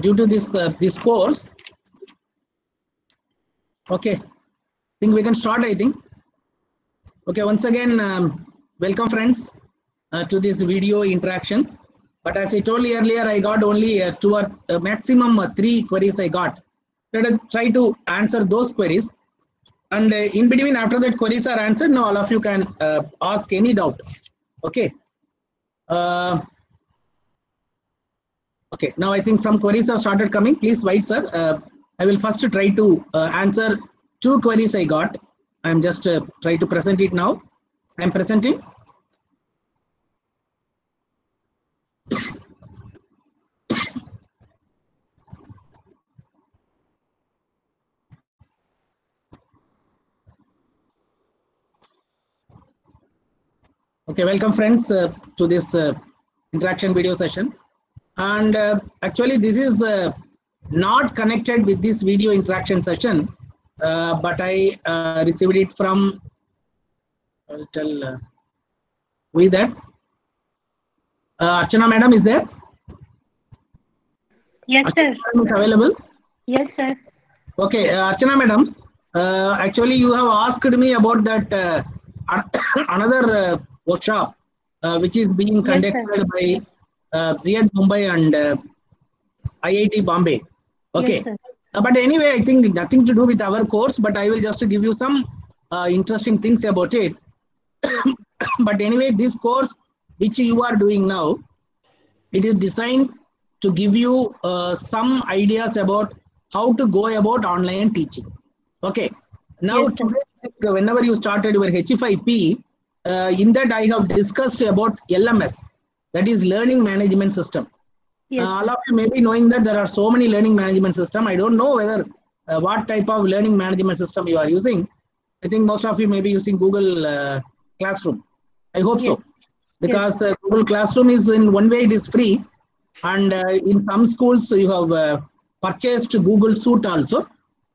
due to this course. Okay, I think we can start. I think. Okay, once again, welcome friends to this video interaction. But as I told you earlier, I got only two or maximum three queries I got. Let us try to answer those queries. And in between, after that queries are answered, now all of you can ask any doubt. Okay. Okay, now I think some queries have started coming. Please wait, sir. I will first try to answer two queries I got. I'm just try to present it now. I'm presenting. Okay, welcome friends to this interaction video session. And actually this is not connected with this video interaction session, but I received it from, I'll tell who is that? Archana madam is there? Yes, Archana sir. madam is available? Yes, sir. Okay, Archana madam, actually you have asked me about that another workshop which is being conducted by ZIED Mumbai and IIT Bombay. Okay, Yes, but anyway, I think nothing to do with our course, but I will just give you some interesting things about it. But anyway, this course which you are doing now, it is designed to give you some ideas about how to go about online teaching. Okay, now Yes, today, whenever you started your H5P, in that I have discussed about LMS, that is Learning Management System. yes, All of you may be knowing that there are so many learning management system. I don't know whether what type of learning management system you are using. I think most of you may be using Google Classroom. I hope yes, so, because yes, Google Classroom is, in one way it is free, and in some schools you have purchased Google Suite also.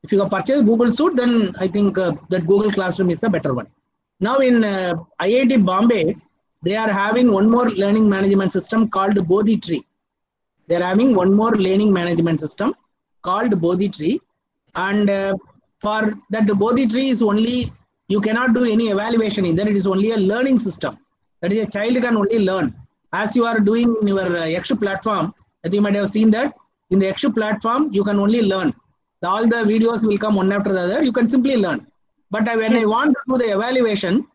If you have purchased Google Suite, then I think that Google Classroom is the better one. Now in IIT Bombay, they are having one more learning management system called Bodhi Tree. They are having one more learning management system called Bodhi Tree, and for that Bodhi Tree is only, you cannot do any evaluation in there. It is only a learning system. That is, a child can only learn. As you are doing in your Yaksha platform, that you might have seen that in the Yaksha platform, you can only learn. All the videos will come one after the other. You can simply learn. But when I want to do the evaluation,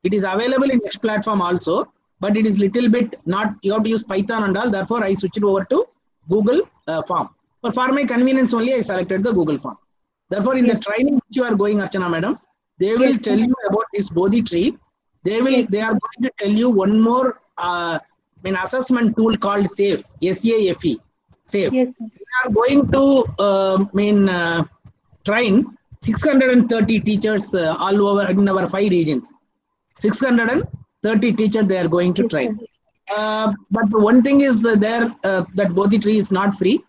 it is available in Yaksha platform also, but it is little bit not, you have to use Python and all. Therefore, I switched over to Google form. But for my convenience only, I selected the Google form. Therefore, in the training which you are going, Archana madam, they will tell you about this Bodhi Tree. They are going to tell you one more assessment tool called SAFE, SAFE, SAFE. yes, We are going to train 630 teachers all over in our 5 regions. 630 teachers they are going to train. But one thing is there, that Bodhi Tree is not free.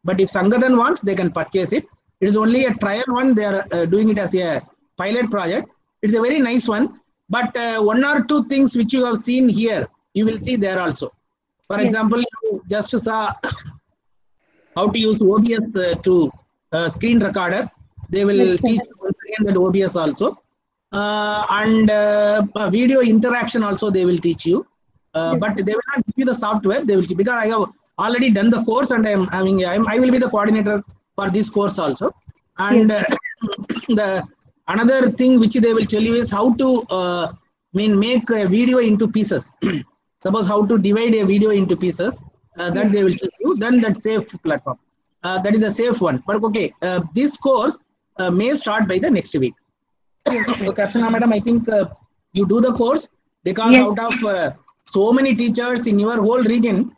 But if Sangathan wants, they can purchase it. It is only a trial one. They are doing it as a pilot project. It's a very nice one. But one or two things which you have seen here, you will see there also. For example, you just saw how to use OBS to screen recorder. They will teach you once again that OBS also. And video interaction also they will teach you. But they will not give you the software. They will teach, because I have already done the course and I will be the coordinator for this course also. And the another thing which they will tell you is how to make a video into pieces. Suppose how to divide a video into pieces, that they will teach you. Then that SAFE platform, that is a safe one. But okay, this course may start by the next week. Okay, Archana madam, I think you do the course, because out of so many teachers in your whole region,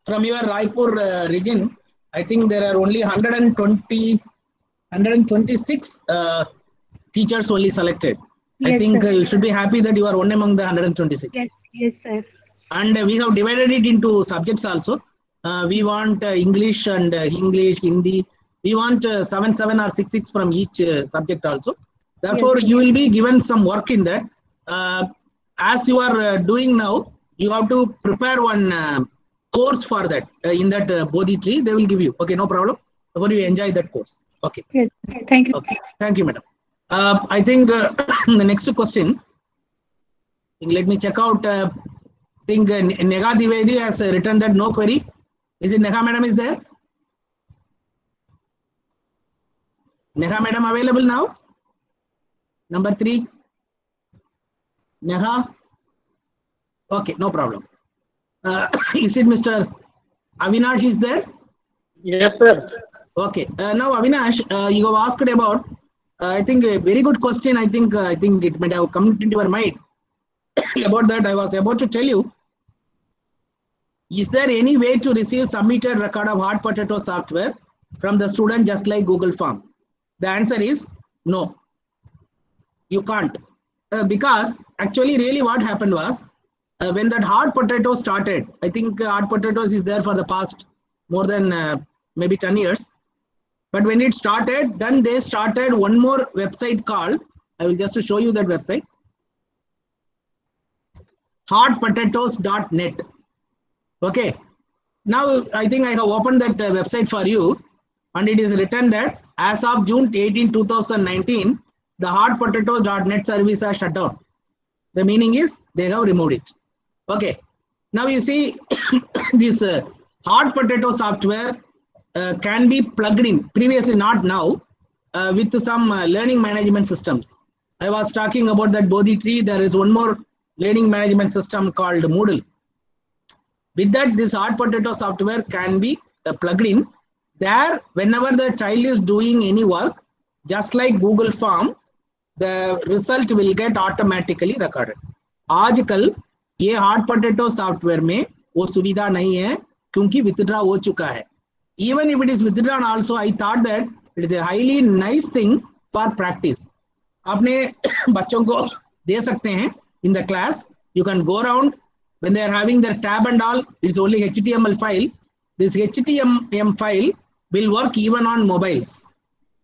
from your Raipur region, I think there are only 126 teachers only selected. I think you should be happy that you are one among the 126. yes, sir. And we have divided it into subjects also. We want English and English, Hindi. We want 7, 7 or 6, 6 from each subject also. Therefore, you will be given some work in that. As you are doing now, you have to prepare one course for that. In that Bodhi tree, they will give you. Okay, no problem. But you enjoy that course. Okay. Yes. Thank you. Okay. Thank you, madam. I think the next question. Let me check out. I think Neha Divedi has written that no query. Is it Neha madam is there? Neha madam available now? Number 3. Neha? Okay, no problem. Is it Mr. Avinash is there? Yes, sir. Okay. Now, Avinash, you have asked about, I think a very good question. I think it might have come into your mind. About that, I was about to tell you. Is there any way to receive submitted record of hot potato software from the student just like Google Form? The answer is no. You can't. Because actually really what happened was, when that hot potato started, I think hot potatoes is there for the past more than maybe 10 years. But when it started, then they started one more website called, I will just show you that website, hotpotatoes.net. Okay. Now I think I have opened that website for you, and it is written that as of June 18, 2019, the hotpotatoes.net service has shut down. The meaning is they have removed it. Okay. Now you see this hot potato software can be plugged in, previously not now, with some learning management systems. I was talking about that Bodhi tree. There is one more learning management system called Moodle. With that, this hot potato software can be plugged in. There, whenever the child is doing any work, just like Google Form, the result will get automatically recorded. आजकल ये hot potato software में वो सुविधा नहीं है क्योंकि withdraw हो चुका है. Even if it is withdrawn also, I thought that it is a highly nice thing for practice. आपने बच्चों को दे सकते हैं in the class. You can go around when they are having their tab and all. It's only HTML file. This HTML file will work even on mobiles,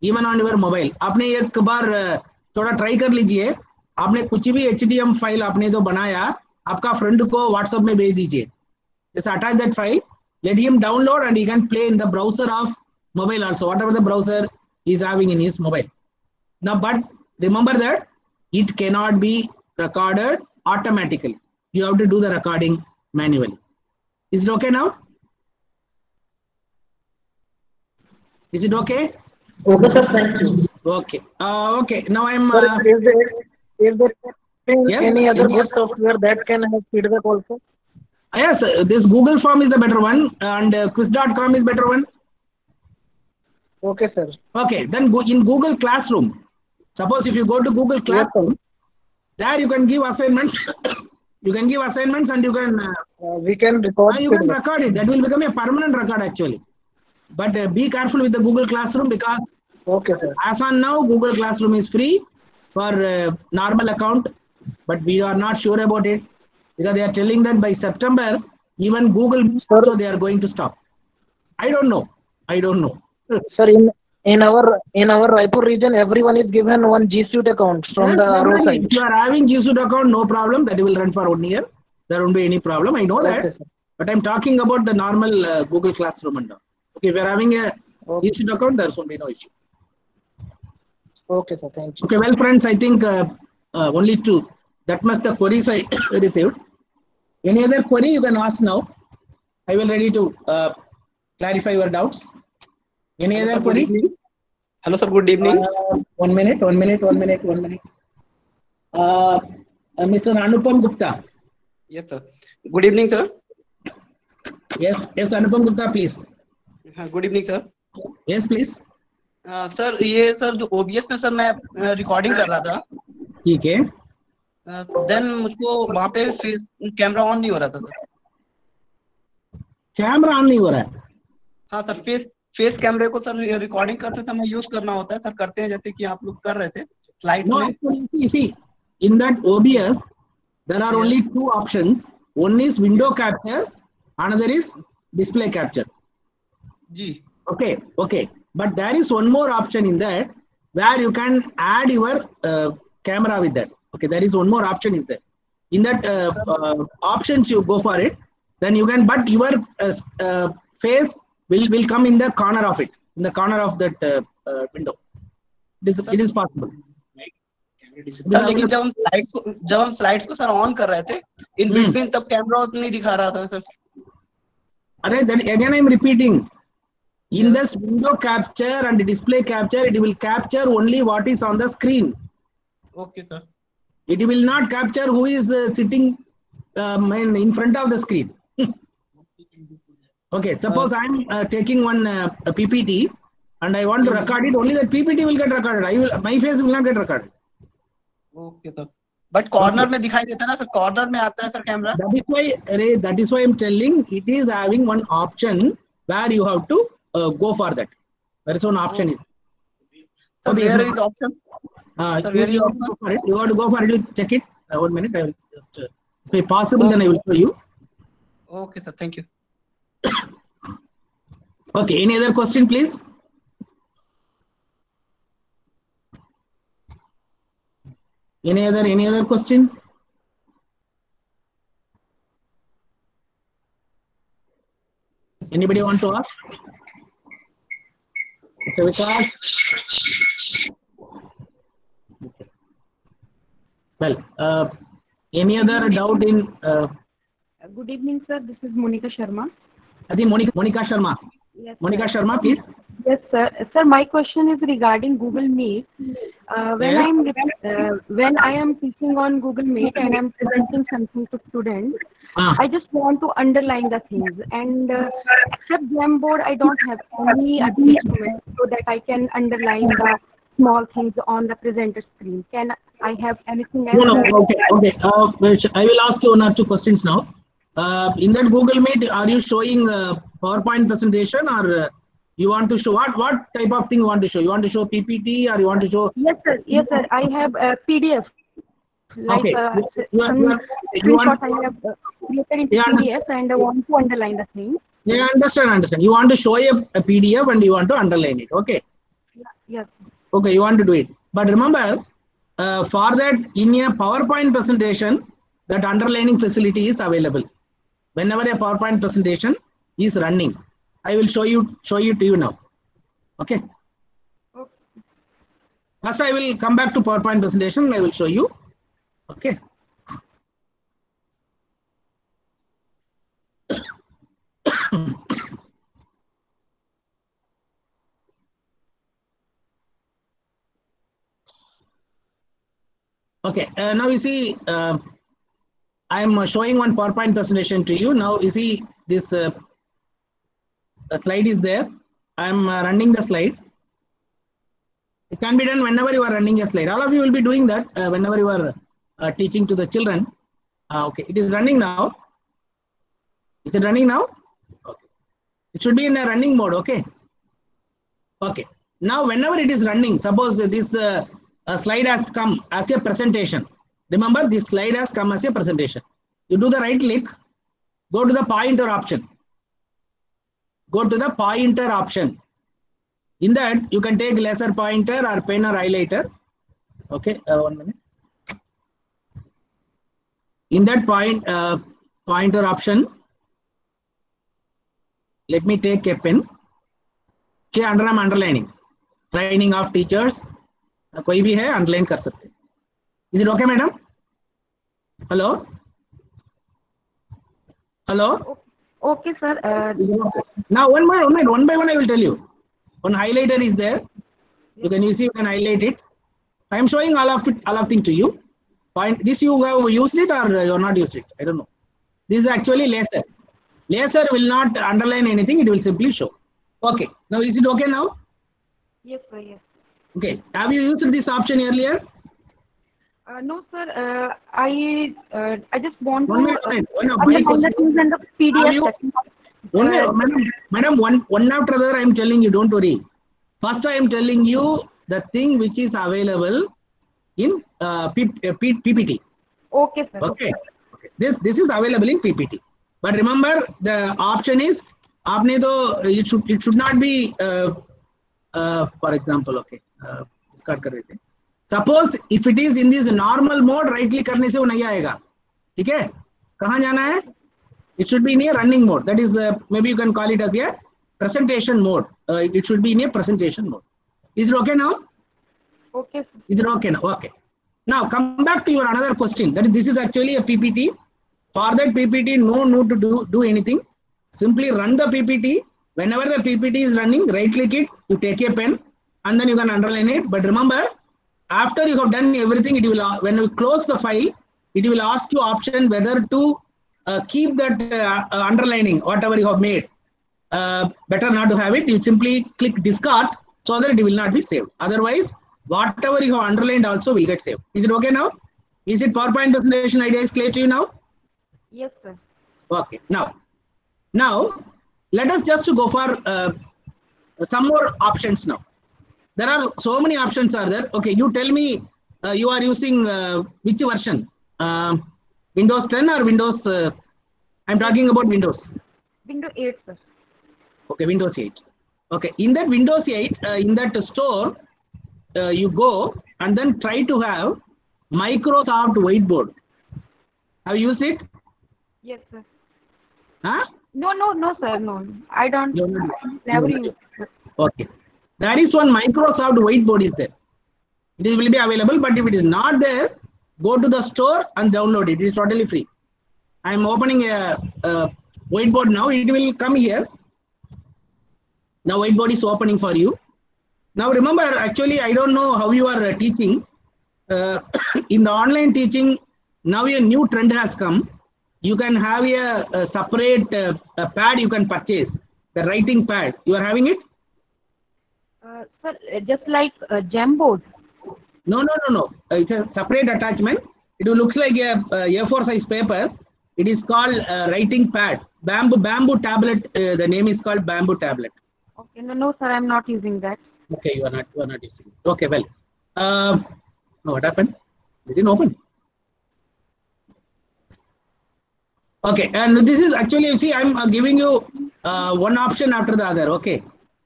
even on your mobile. आपने एक बार थोड़ा try कर लीजिए. आपने कुछ भी HTML file आपने जो बनाया, आपका फ्रेंड को व्हाट्सएप में भेज दीजिए. Just attach that file. Let him download and he can play in the browser of mobile also, whatever the browser is having in his mobile. Now, but remember that it cannot be recorded automatically. You have to do the recording manually. Is it okay now? Is it okay? Okay, sir. Thank you. Okay. Okay. Now I'm. Sir, is there Yes? any other good software that can have feedback also? Yes, this Google Form is the better one, and quiz.com is better one. Okay, sir. Okay, then go in Google Classroom. Suppose if you go to Google Classroom, there you can give assignments. You can give assignments and you can We can record. you can record it. That will become a permanent record actually. But be careful with the Google Classroom because Okay, sir. as on now Google Classroom is free for normal account, but we are not sure about it because they are telling that by September even Google also they are going to stop. I don't know. I don't know. Sir, in our Raipur region, everyone is given one G Suite account from Yes, the RO definitely. side. If you are having G Suite account, no problem. That will run for 1 year. There won't be any problem. I know that. Okay, sir. But I'm talking about the normal Google Classroom and all. Okay, if you are having a Okay. G Suite account, there won't be no issue. Okay, sir. Thank you. Okay, well, friends, I think only two. That much the queries I received. Any other query you can ask now. I will ready to clarify your doubts. Any Hello, other sir, query? good evening. Hello, sir. Good evening. 1 minute. Mr. Anupam Gupta. Yes, sir. Good evening, sir. Yes, Anupam Gupta, please. Good evening, sir. Yes, please. Sir ये sir जो OBS में sir मैं recording कर रहा था, ठीक है. Then मुझको वहाँ पे कैमरा ऑन नहीं हो रहा था सर. कैमरा ऑन नहीं हो रहा है. हाँ सर, फेस कैमरे को सर रिकॉर्डिंग करते समय यूज करना होता है सर. करते हैं जैसे कि आप लोग कर रहे थे स्लाइड No, में. actually, you see, in that OBS, there are only two options. One is window capture, another is display capture. जी. Okay. But there is one more option in that where you can add your camera with that. Okay, there is one more option is there. In that options, you go for it. then you can, but your face will come in the corner of it, in the corner of that window. It is possible. Sir लेकिन जब हम slides को sir on कर रहे थे in between, तब camera नहीं दिखा रहा था सर. अरे then again I am repeating, in this window capture and display capture, it will capture only what is on the screen. Okay sir. It will not capture who is sitting in front of the screen. Okay, suppose I am taking one PPT and I want to record it, only that PPT will get recorded. My face will not get recorded. Okay sir. But corner में दिखाई देता है ना sir, corner में आता है sir camera. That is why I am telling, it is having one option where you have to go for that. There is one option. So where is the option? Sir, where is the option? You have to go for it. Check it. 1 minute. I will just, if possible, then I will show you. Okay sir. Thank you. Okay. Any other question, please? Any other question? Anybody want to ask? So well, any other doubt in? Good evening, sir. This is Monica Sharma. I think Monica Sharma. Yes, Monica sir. Sharma, please. Yes, sir. Sir, my question is regarding Google Meet. When I am teaching on Google Meet and I am presenting something to students, I just want to underline the things. And except Jamboard, I don't have any other instrument so that I can underline the small things on the presenter screen. Can I have anything else? No. Okay. I will ask you 1 or 2 questions now. In that Google Meet, are you showing PowerPoint presentation, or you want to show what type of thing you want to show? You want to show PPT, or you want to show? Yes, sir. I have a PDF. Like Okay. screenshots I have created in PDF, and I want to underline the thing. Yeah, understand. You want to show a PDF and you want to underline it. Okay. Yes. Okay, you want to do it. But remember, for that, in a PowerPoint presentation, that underlining facility is available. Whenever a PowerPoint presentation is running, I will show you to you now. Okay. First, I will come back to PowerPoint presentation. I will show you. Okay. Okay. Now you see, I am showing one PowerPoint presentation to you. Now you see this slide is there. I am running the slide. It can be done whenever you are running a slide. All of you will be doing that whenever you are teaching to the children. Okay, it is running now. Is it running now? Okay. It should be in a running mode. Okay. Okay. Now, whenever it is running, suppose this slide has come as a presentation. Remember, this slide has come as a presentation. You do the right click, go to the pointer option. Go to the pointer option. In that, you can take laser pointer or pen or highlighter. Okay, 1 minute. In that pointer option, let me take a pen. Under I'm underlining. Training of teachers. कोई भी है underline कर सकते. Is it okay, madam? Hello? Hello? Okay, sir. Now, one by one, I will tell you. One highlighter is there. You can highlight it. I am showing all of things to you. This you have used it or you have not used it. I don't know. This is actually laser. Laser will not underline anything. It will simply show. Okay. Now, is it okay now? Yes, sir. Yes. Okay. Have you used this option earlier? No, sir. I just want One to minute. underline the things in the PDF section. Madam, one after another I am telling you, don't worry. First I am telling you the thing which is available in PPT. Okay, sir. Okay. This is available in PPT. But remember, the option is, it should not be, for example, okay. Suppose if it is in this normal mode, right click करने से वो नहीं आएगा. ठीक है? कहाँ जाना है? It should be in a running mode. That is, maybe you can call it as a presentation mode. It should be in a presentation mode. Is it okay now? Okay, sir. Is it okay now? Okay. Now come back to your another question. That is, this is actually a PPT. For that PPT, no need to do anything. Simply run the PPT. Whenever the PPT is running, right click it, you take a pen, and then you can underline it. But remember, after you have done everything, it will, when you close the file, it will ask you option whether to keep that underlining, whatever you have made. Better not to have it. You simply click discard so that it will not be saved. Otherwise, whatever you have underlined also will get saved. Is it okay now? Is it PowerPoint presentation idea is clear to you now? Yes, sir. Okay. Now let us just go for some more options now. There are so many options are there. Okay, you tell me you are using which version? Windows 10 or Windows? I'm talking about Windows. Windows 8, sir. Okay, Windows 8. Okay, in that Windows 8, in that store, you go and then try to have Microsoft Whiteboard. Have you used it? Yes, sir. Huh? No, sir. No, I don't. You're not using. Never You're not used it. Okay. There is one Microsoft Whiteboard is there. It will be available, but if it is not there, go to the store and download it. It is totally free. I am opening a whiteboard now. It will come here. Now whiteboard is opening for you. Now remember, actually, I don't know how you are teaching. In the online teaching, now a new trend has come. You can have a separate pad you can purchase, the writing pad. You are having it? Sir, just like Jamboard. No. It's a separate attachment. It looks like a A4 size paper. It is called writing pad. Bamboo tablet. The name is called Bamboo tablet. Okay, no, sir. I'm not using that. Okay, you are not using it. Okay, well. No, what happened? It didn't open. Okay, and this is actually, you see, I'm giving you one option after the other. Okay,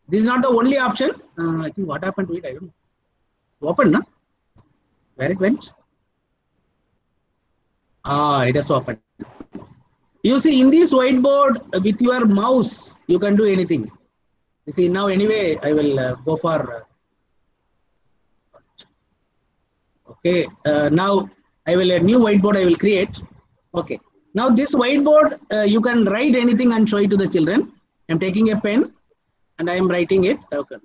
this is not the only option. I think what happened to it, I don't know. Open, no? Where it went? It has opened. You see, in this whiteboard with your mouse, you can do anything. You see, now anyway, I will go for. Okay, now I will a new whiteboard I will create. Okay. Now this whiteboard, you can write anything and show it to the children. I'm taking a pen and I am writing it. Okay.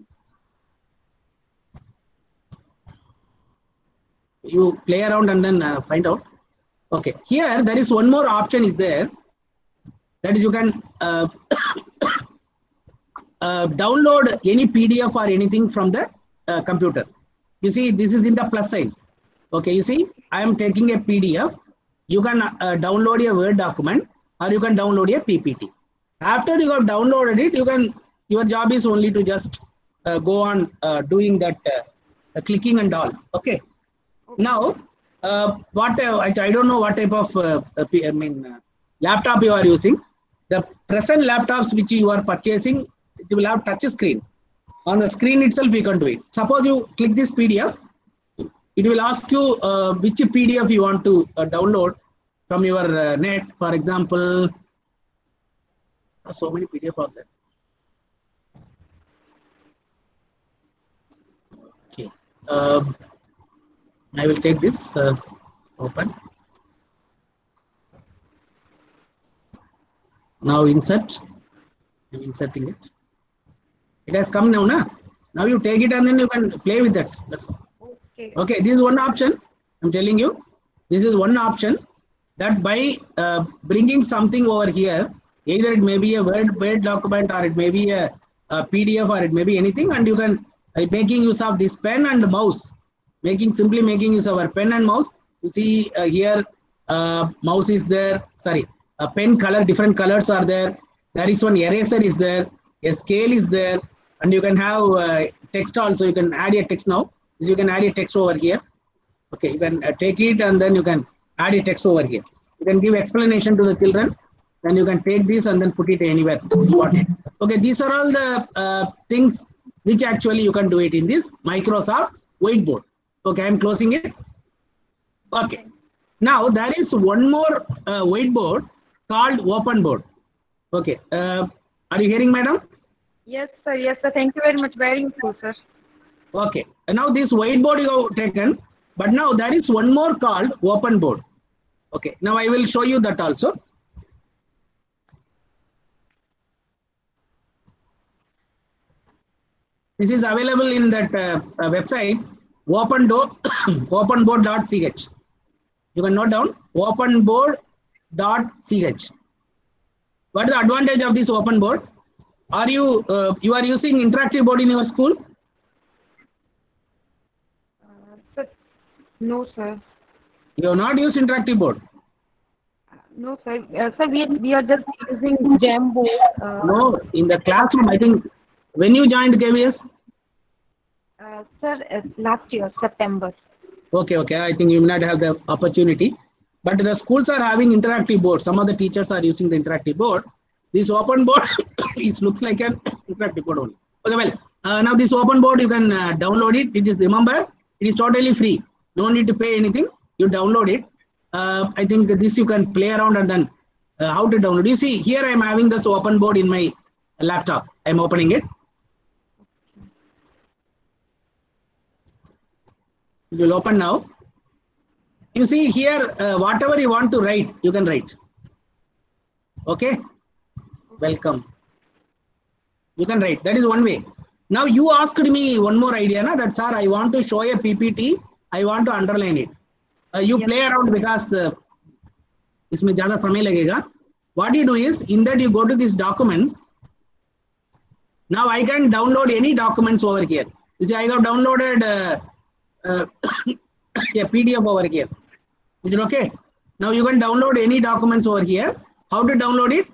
You play around and then find out. Okay. Here there is one more option is there. That is you can download any PDF or anything from the computer. You see, this is in the plus sign. Okay. You see, I am taking a PDF. You can download a Word document or you can download a PPT. After you have downloaded it, your job is only to just go on doing that clicking and all. Okay. Now, I don't know what type of laptop you are using. The present laptops which you are purchasing, it will have touch screen. On the screen itself, you can do it. Suppose you click this PDF. It will ask you which PDF you want to download from your net. For example, so many PDF are there. Okay, I will take this open. Now insert. I'm inserting it. It has come now, na? Now you take it and then you can play with that. That's all. Okay, this is one option. I'm telling you, this is one option that by bringing something over here, either it may be a Word document or it may be a PDF or it may be anything, and you can making use of this pen and mouse, simply making use of our pen and mouse. You see here, mouse is there. Sorry, a pen color, different colors are there. There is one eraser is there. A scale is there, and you can have text also. You can add a text now. You can add a text over here. Okay, you can take it and then you can add a text over here. You can give explanation to the children. Then you can take this and then put it anywhere you want it. Okay, these are all the things which actually you can do it in this Microsoft Whiteboard. Okay, I'm closing it. Okay. Now there is one more whiteboard called open board. Okay. Are you hearing, madam? Yes, sir. Yes, sir. Thank you very much. Very useful, sir. Okay. And now this whiteboard you have taken, but now there is one more called open board. Okay. Now I will show you that also. This is available in that website openboard.ch. You can note down openboard.ch. What is the advantage of this open board? Are you you are using interactive board in your school? Sir, no, sir. You have not used interactive board. No, sir. Sir, we are just using Jamboard. No, in the classroom. I think when you joined KVS. Sir, last year, September. Okay, okay. I think you may not have the opportunity, but the schools are having interactive board. Some of the teachers are using the interactive board. This open board is looks like an interactive board only. Okay, well, now this open board you can download it. It is, remember, it is totally free. No need to pay anything. You download it. I think this you can play around and then how to download. You see here I am having this open board in my laptop. I am opening it. It will open now. You see here, whatever you want to write, you can write. Okay. Welcome. You can write. That is one way. Now you asked me one more idea, na? That sir, I want to show a PPT. I want to underline it. You play around because इसमें ज़्यादा समय लगेगा. What you do is, in that you go to these documents. Now I can download any documents over here. You see, I have downloaded a PDF over here. Is it okay? Now you can download any documents over here. How to download it?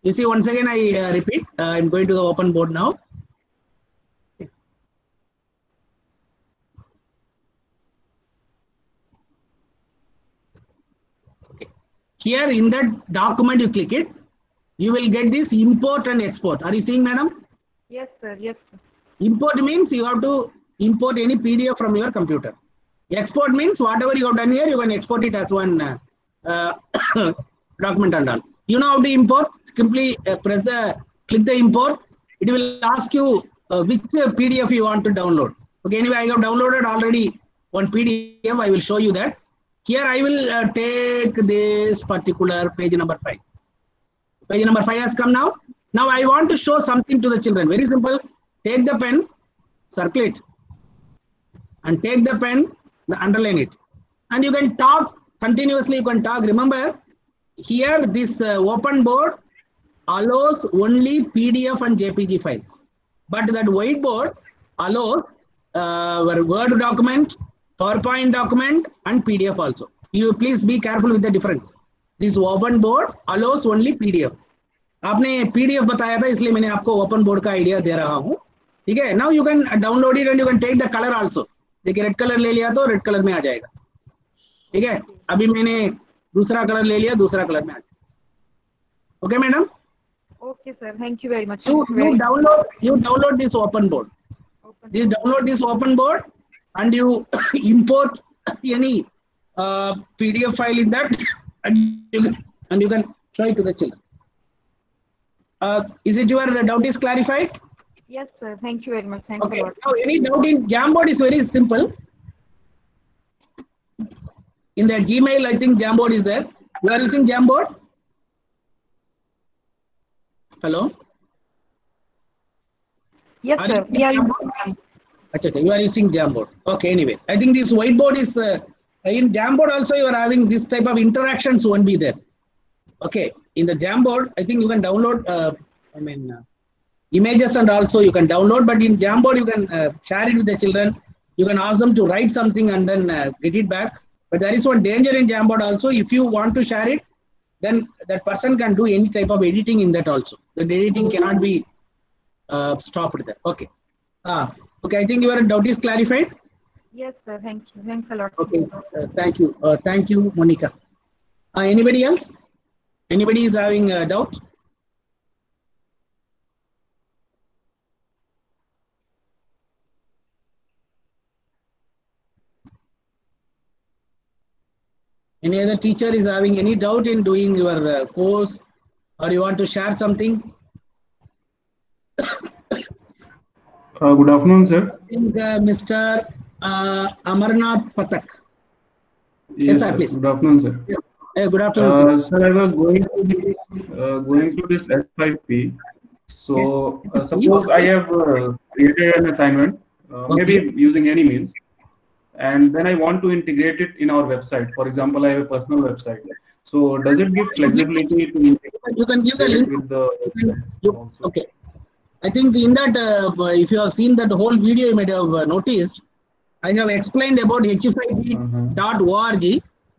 You see, once again I repeat. I'm going to the open board now. Okay. Here in that document you click it. You will get this import and export. Are you seeing, madam? Yes, sir. Yes, sir. Import means you have to import any PDF from your computer. Export means whatever you have done here, you can export it as one document and all. You know how to import? Simply click the import. It will ask you which PDF you want to download. Okay, anyway, I have downloaded already one PDF. I will show you that. Here I will take this particular page number 5. Page number 5 has come now. Now I want to show something to the children. Very simple. Take the pen, circle it, and take the pen, underline it. And you can talk continuously. You can talk. Remember, here this open board allows only PDF and JPG files. But that whiteboard allows Word document, PowerPoint document, and PDF also. You please be careful with the difference. This open board allows only PDF. आपने PDF बताया था इसलिए मैंने आपको open board का idea दे रहा हूँ. ठीक है. Now you can download it and you can take the color also. देखिए रेड कलर ले लिया तो रेड कलर में आ जाएगा. ठीक है. अभी मैंने दूसरा कलर ले लिया, दूसरा कलर में आ जाएगा. Okay madam. Okay, sir. Thank you very much. You download this open board. Download this open board and you import any PDF file in that and you can show it to the children. Is it your doubt is clarified? Yes, sir. Thank you very much. Thanks Okay. a lot. Now, any doubt in Jamboard is very simple. In the Gmail, I think Jamboard is there. You are using Jamboard? Hello? Yes, Are sir. you using Yeah. Jamboard? You are using Jamboard. Okay, anyway. I think this whiteboard is, in Jamboard also you are having this type of interactions won't be there. Okay. In the Jamboard, I think you can download, images and also you can download, but in Jamboard you can share it with the children. You can ask them to write something and then get it back. But there is one danger in Jamboard also. If you want to share it, then that person can do any type of editing in that also. The editing cannot be stopped there. Okay. Okay. I think your doubt is clarified. Yes, sir. Thank you. Thanks a lot. Okay. Thank you. Thank you, Monica. Anybody else? Anybody is having a doubt? Any other teacher is having any doubt in doing your course, or you want to share something? Good afternoon, sir. Mr. Amarnath Patak. Yes, sir. Please. Good afternoon, sir. Yeah. Good afternoon. Sir, I was going through this H5P. So suppose I have created an assignment, maybe using any means, and then I want to integrate it in our website. For example, I have a personal website. So does it give flexibility to you can give the link with the also? Okay. I think in that, if you have seen that whole video, you might have noticed, I have explained about h5p.org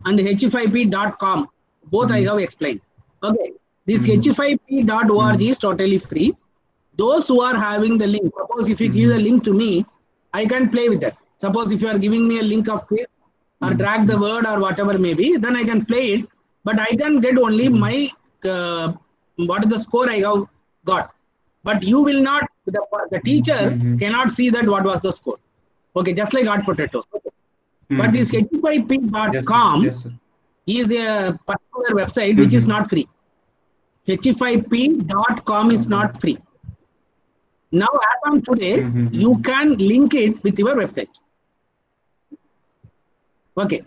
and h5p.com. Both I have explained. Okay. This h5p.org is totally free. Those who are having the link, suppose if you give the link to me, I can play with that. Suppose if you are giving me a link of quiz or drag the word or whatever maybe, then I can play it. But I can get only my, what is the score I have got. But you will not, the teacher cannot see that what was the score. Okay, just like Hot Potatoes. But this h5p.com is a particular website which is not free. h5p.com is not free. Now, as on today, you can link it with your website. Okay.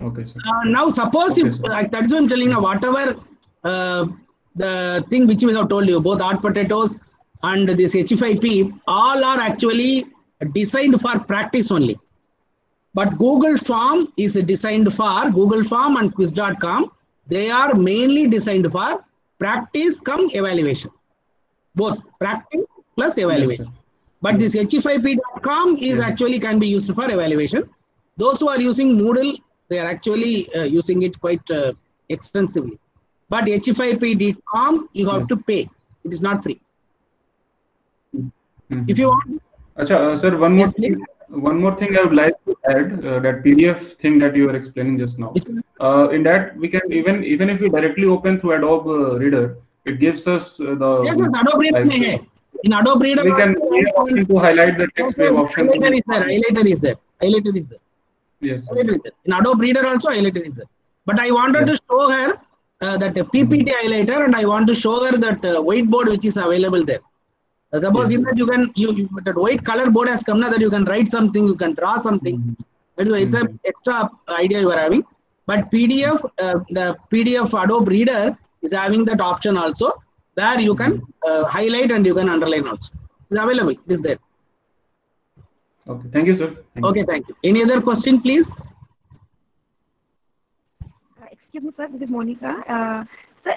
Now, suppose that is what I'm telling you, whatever the thing which we have told you, both Hot Potatoes and this h5p, all are actually designed for practice only. But Google Form is designed for Google Form and quiz.com. They are mainly designed for practice come evaluation. Both practice plus evaluation. But this h5p.com is actually can be used for evaluation. Those who are using Moodle, they are actually using it quite extensively. But h5p.com, you have to pay. It is not free. If you want. Sir, one more thing I would like to add, that PDF thing that you were explaining just now. In that we can even if we directly open through Adobe Reader, it gives us the Adobe Reader. In Adobe Reader, we can to highlight the text. We have option. Highlighter is there. Yes. In Adobe Reader also highlighter is there. But I wanted to show her that PPT highlighter, and I want to show her that whiteboard which is available there. Suppose in that you can that white color board has come now, that you can write something, you can draw something. It's an extra idea you are having. But PDF, the PDF Adobe Reader is having that option also, where you can highlight and you can underline also. It's available. It is there. Okay. Thank you, sir. Thank you. Any other question, please? Excuse me, sir. This is Monica. So,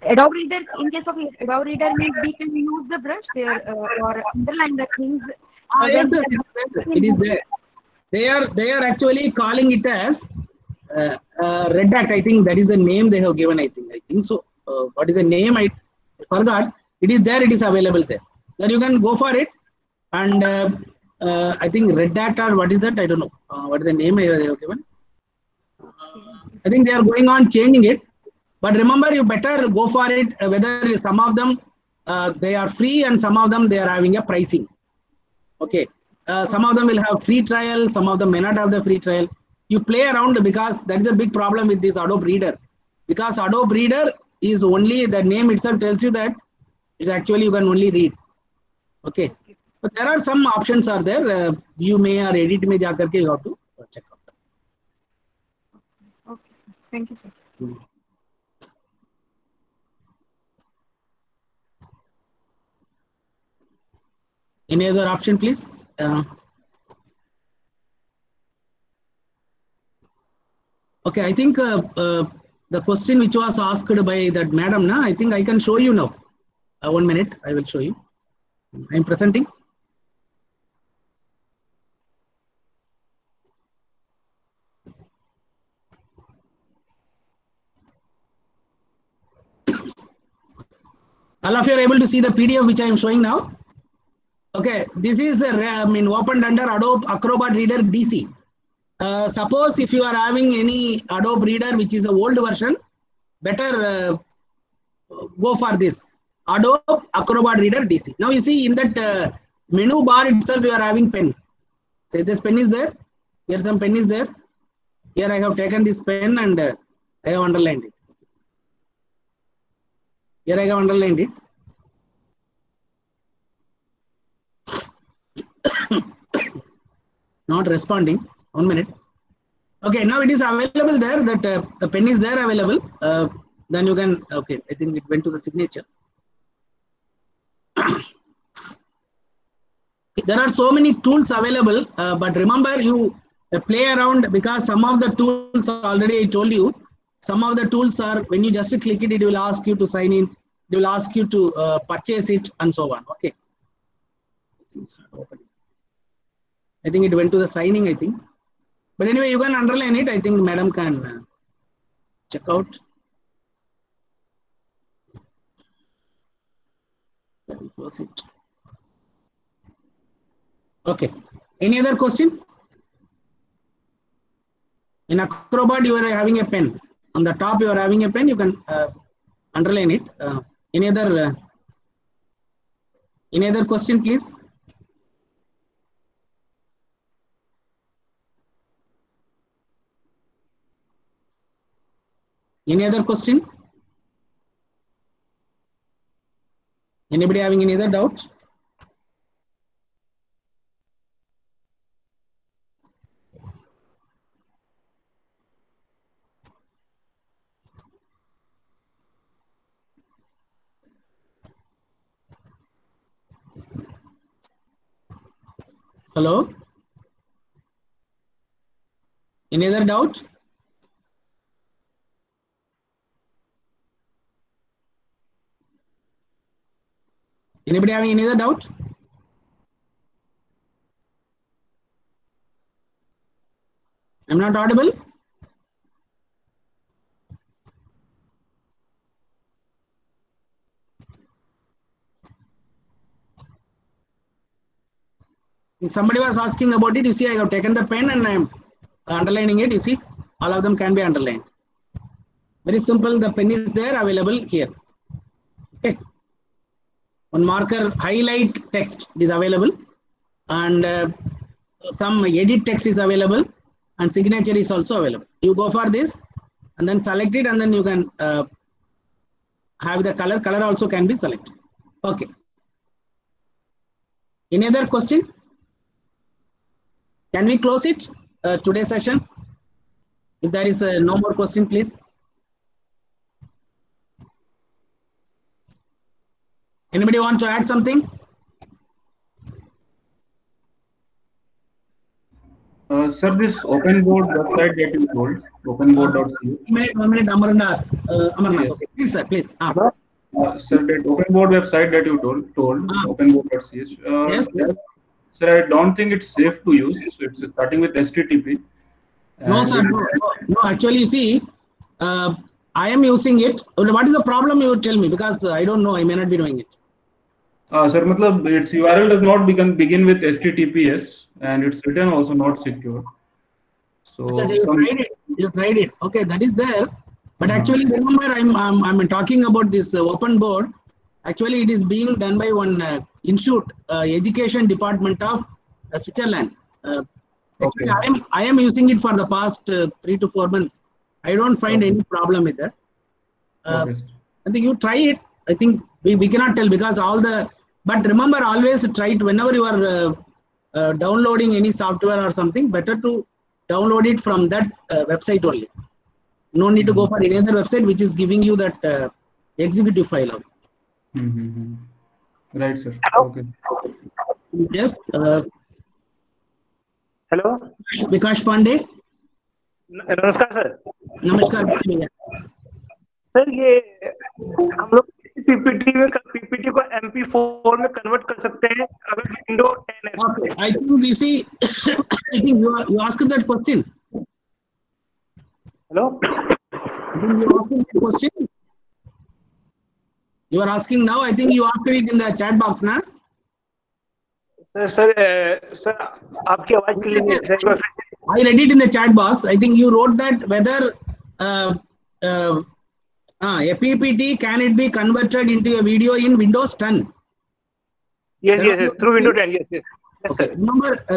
Adobe Reader, in case of Adobe Reader, means we can use the brush there or underline the things. Yes, it is there. They are actually calling it as Redact. I think that is the name they have given. I think so. What is the name? I forgot. It is there. It is available there. Then you can go for it. And I think Redact or what is that? I don't know. What is the name they have given? I think they are going on changing it. But remember, you better go for it. Whether some of them they are free and some of them they are having a pricing. Okay. Some of them will have free trial. Some of them may not have the free trial. You play around, because that is a big problem with this Adobe Reader. Because Adobe Reader is only, the name itself tells you that it's actually you can only read. Okay. But there are some options are there. You may or edit may ja karke you have to check out. Okay. Thank you, sir. Any other option, please? Okay, I think the question which was asked by that madam, I think I can show you now. 1 minute, I will show you. I am presenting. All of you are able to see the PDF which I am showing now. Okay, this is opened under Adobe Acrobat Reader DC. Suppose if you are having any Adobe Reader which is the old version, better go for this Adobe Acrobat Reader DC. Now you see in that menu bar itself you are having pen. So this pen is there. Here some pen is there. Here I have taken this pen and I have underlined it. Here I have underlined it. Not responding. 1 minute. Okay, now it is available there. That the pen is there available. Then you can. Okay, I think it went to the signature. There are so many tools available, but remember you play around because some of the tools already I told you. Some of the tools are when you just click it, it will ask you to sign in. It will ask you to purchase it and so on. Okay. I think it went to the signing. I think, but anyway, you can underline it. I think Madam can check out. That was it. Okay. Any other question? In Acrobat, you are having a pen. On the top, you are having a pen. You can underline it. Any other question, please? Any other question? Anybody having any other doubt? Hello? Any other doubt? Anybody having any other doubt? I'm not audible? Somebody was asking about it. You see, I have taken the pen and I am underlining it. You see, all of them can be underlined. Very simple. The pen is there available here. Okay. One marker highlight text is available, and some edit text is available, and signature is also available. You go for this, and then select it, and then you can have the color. Color also can be selected. Okay. Any other question? Can we close it today's session? If there is no more question, please. Anybody want to add something? Sir, this OpenBoard website that you told, openboard.ch. 1 minute, Amarnath. Yes. Okay. Please, sir, please. Sir, that OpenBoard website that you told openboard.ch. Yes. Sir, I don't think it's safe to use. So it's starting with HTTP. No, sir. No. Actually, you see, I am using it. What is the problem? You tell me, because I don't know. I may not be doing it. Sir, its URL does not begin with HTTPS, and it's written also not secure. So you tried it. Okay, that is there. But actually, remember, I'm talking about this OpenBoard. Actually, it is being done by one institute, education department of Switzerland. Okay. I am using it for the past 3 to 4 months. I don't find any problem with that. Okay. I think you try it. I think we cannot tell because all the. But remember, always try it whenever you are downloading any software or something. Better to download it from that website only. No need to go for any other website which is giving you that executive file. Right, sir. Okay. Yes. Hello Vikas Pandey नमस्कार sir नमस्कार sir ये हम लोग PPT को MP4 में convert कर सकते हैं अगर विंडो 10 है okay I think you see I think you asked that question hello you asked that question you are asking now I think you asked it in the chat box na sir आपकी आवाज clear नहीं है sir I read it in the chat box I think you wrote that whether a PPT can it be converted into a video in Windows 10 yes through Windows 10 yes okay. sir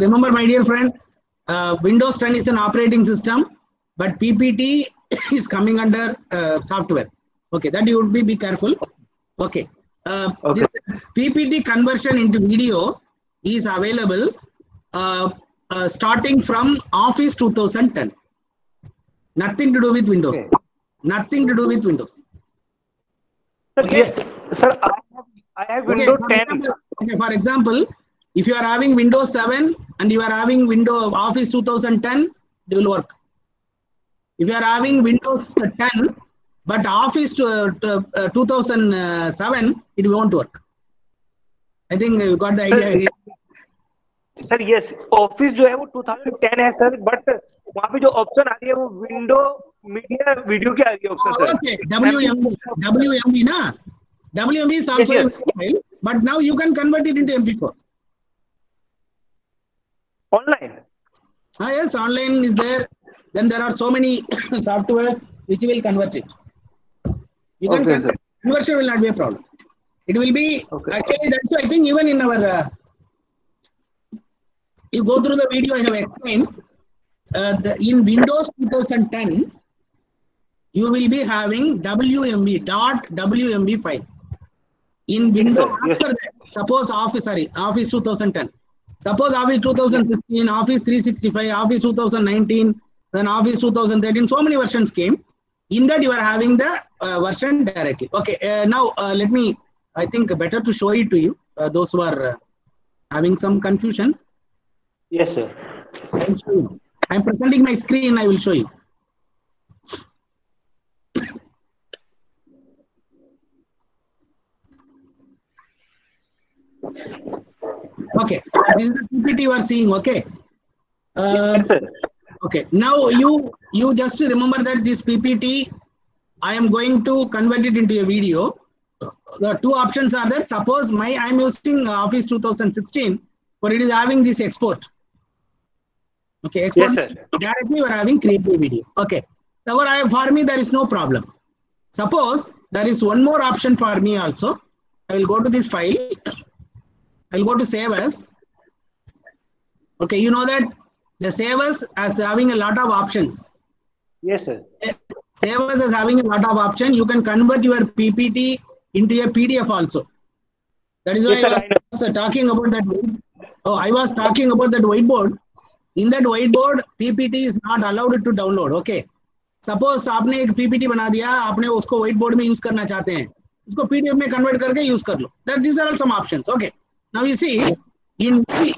remember my dear friend Windows 10 is an operating system but PPT is coming under software. Okay, that you would be careful. Okay. Okay. This PPT conversion into video is available starting from Office 2010. Nothing to do with Windows. Okay. Nothing to do with Windows. Sir, Okay. yes, sir, I have Windows 10. For example, if you are having Windows 7 and you are having Office 2010, it will work. If you are having Windows 10 but Office 2007, it won't work. I think you got the idea. Sir yes office जो है वो 2010 है sir but वहाँ पे जो option आ रही है वो विंडो मीडिया वीडियो की आ रही है option sir Okay, WMV na? WMV is also Yes, a file, but now you can convert it into MP4. Online Yes, online is there. Then there are so many softwares which will convert it. You can Okay, convert. Conversion will not be a problem. It will be actually that's why I think even in our you go through the video I have explained. In Windows 2010, you will be having WMV file. In Windows, Yes. after that, suppose Office 2010. Suppose Office 2016, Office 365, Office 2019, then Office 2013, so many versions came. In that, you are having the version directly. Okay, now let me, I think better to show it to you, those who are having some confusion. Yes, sir. I will show you. I am presenting my screen, I will show you. Okay, this is the PPT you are seeing, okay? Yes, sir. Okay, now you just remember that this PPT, I am going to convert it into a video. The two options are there. Suppose I am using Office 2016, but it is having this export. Okay, export. Yes, sir. Directly you are having creative video. Okay, for me there is no problem. Suppose there is one more option for me also. I will go to this file. I will go to save as. Okay, you know that the save as having a lot of options. Yes, sir. Save as having a lot of options. You can convert your PPT into a PDF also. That is why Yes, sir, I was talking about that. Oh, I was talking about that whiteboard. In that whiteboard, PPT is not allowed to download. Okay. Suppose आपने एक PPT बना दिया, आपने उसको whiteboard में use करना चाहते हैं, उसको PDF में convert करके use कर लो. These are all some options. Okay. Now you see, in my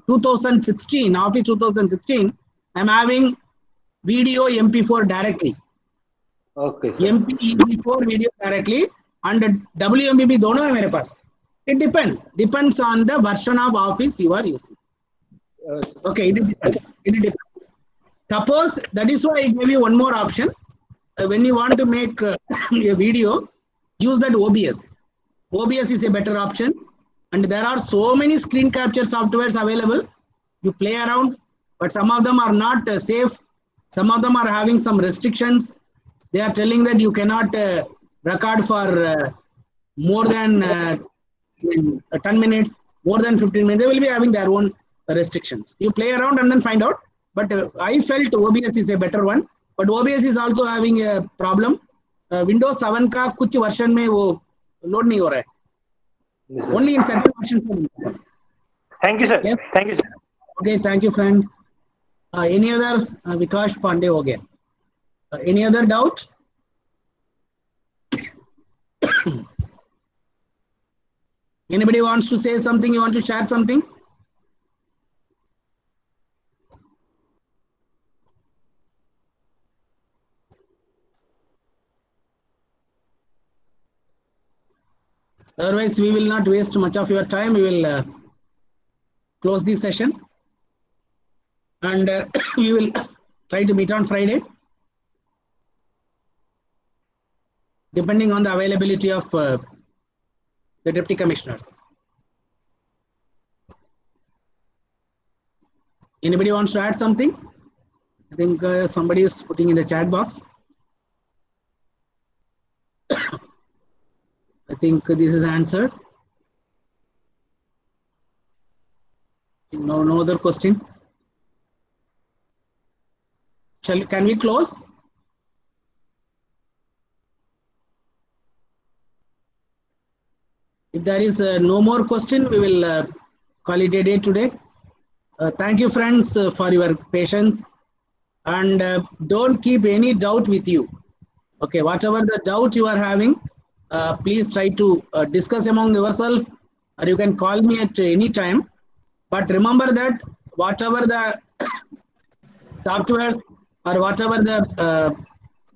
2016, Office 2016, I'm having video MP4 directly. Okay, sir. MP4 video directly and WMVP दोनों है मेरे पास. It depends on the version of Office you are using. Okay, it depends. Suppose that is why I gave you one more option. When you want to make a video, use that OBS. OBS is a better option. And there are so many screen capture softwares available. You play around, but some of them are not safe. Some of them are having some restrictions. They are telling that you cannot record for more than 10 minutes, more than 15 minutes. They will be having their own restrictions. You play around and then find out. But I felt OBS is a better one. But OBS is also having a problem. Windows 7 का कुछ version में वो load नहीं हो रहा है. Only in certain versions. Thank you, sir. Yes. Thank you, sir. Okay, thank you, friend. Any other? Vikash Pandey हो गया. Any other doubt? Anybody wants to say something? You want to share something? Otherwise, we will not waste much of your time. We will close this session. And we will try to meet on Friday. Depending on the availability of the deputy commissioners. Anybody wants to add something? I think somebody is putting in the chat box. I think this is answered. No other question. Can we close? If there is no more question, we will call it a day today. Thank you, friends, for your patience. And don't keep any doubt with you. Okay, whatever the doubt you are having, please try to discuss among yourself, or you can call me at any time. But remember that whatever the softwares or whatever the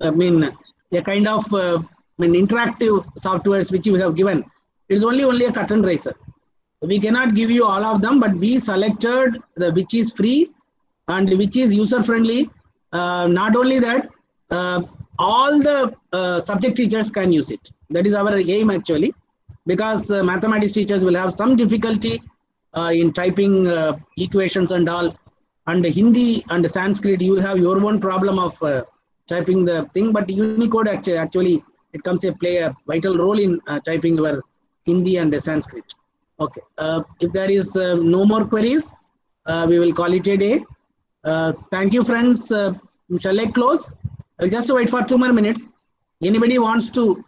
a kind of interactive softwares which we have given, it is only a curtain raiser. We cannot give you all of them, but we selected the which is free and which is user friendly. Not only that, all the subject teachers can use it. That is our aim actually, because mathematics teachers will have some difficulty in typing equations and all, and Hindi and Sanskrit you will have your own problem of typing the thing, but Unicode actually it comes to play a vital role in typing your Hindi and Sanskrit. Okay, if there is no more queries, we will call it a day. Thank you, friends. Shall I close? I'll just wait for 2 more minutes. Anybody wants to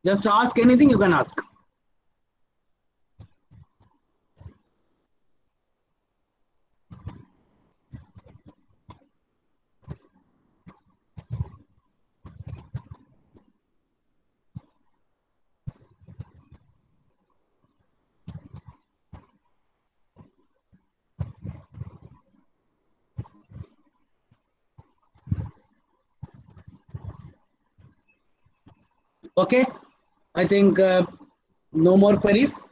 just ask anything, you can ask. Okay, I think no more queries.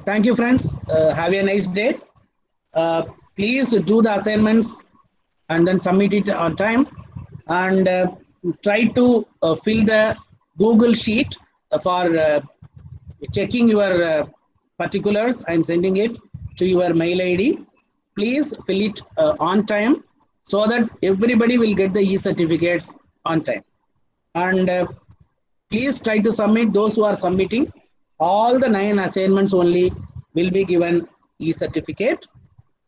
Thank you, friends. Have a nice day. Please do the assignments and then submit it on time, and try to fill the Google Sheet for checking your particulars. I'm sending it to your mail ID. Please fill it on time so that everybody will get the e-certificates on time. And please try to submit, those who are submitting, all the 9 assignments only will be given e-certificate,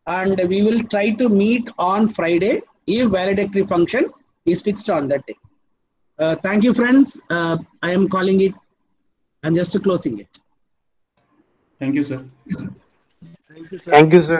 and we will try to meet on Friday if valedictory function is fixed on that day. Thank you, friends. I am calling it. I'm just closing it. Thank you, sir. Thank you, sir.